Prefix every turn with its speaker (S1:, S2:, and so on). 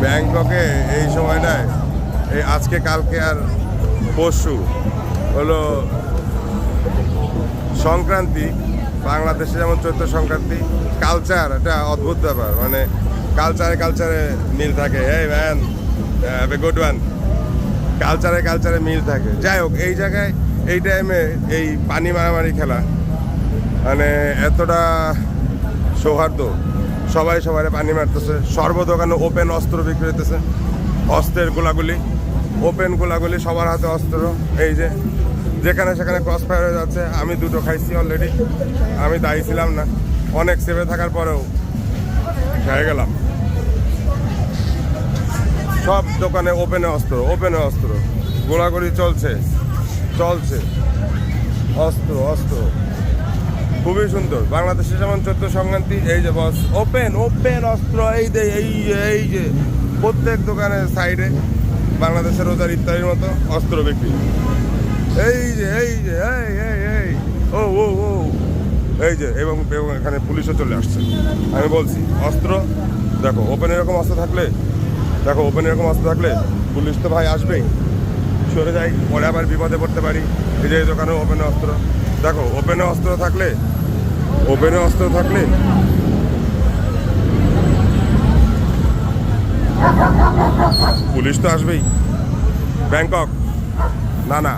S1: ব্যাংককে এই সময়টায় এই আজকে কালকে আর পরশু হলো সংক্রান্তি। বাংলাদেশে যেমন চৈত্র সংক্রান্তি, কালচার একটা অদ্ভুত ব্যাপার, মানে কালচারে মিল থাকে। এই man have a good one. কালচারে মিল থাকে। যাই হোক, এই জায়গায় এই টাইমে এই পানি মারামারি খেলা মানে এতটা সৌহার্দ্য, সবাই সবাই পানি মারতেছে। সর্বদোকানে ওপেন অস্ত্র বিক্রি হইতেছে, অস্ত্রের গোলাগুলি, ওপেন গোলাগুলি, সবার হাতে অস্ত্র। এই যে যেখানে সেখানে ক্রস ফায়ার হয়ে যাচ্ছে। আমি দুটো খাইছি অলরেডি, আমি দায়ী ছিলাম না, অনেক সেভে থাকার পরেও খেয়ে গেলাম। সব দোকানে ওপেনে অস্ত্র, গোলাগুলি চলছে অস্ত্র। খুবই সুন্দর। বাংলাদেশে যেমন চৈত্র সংক্রান্তি, এই যে বস ওপেন অস্ত্র, এই যে প্রত্যেক দোকানের সাইডে বাংলাদেশের রোজার ইত্যাদির মতো অস্ত্র বিক্রি। এই যে ও এই যে এবং এখানে পুলিশও চলে আসছে। আমি বলছি অস্ত্র দেখো, ওপেন এরকম অস্ত্র থাকলে পুলিশ তো ভাই আসবেই। সরে যাই, পরে আবার বিপদে পড়তে পারি। এই যে দোকানে ওপেনে অস্ত্র দেখো, ওপেনে অস্ত্র থাকলে পুলিশ তো আসবেই। ব্যাংকক না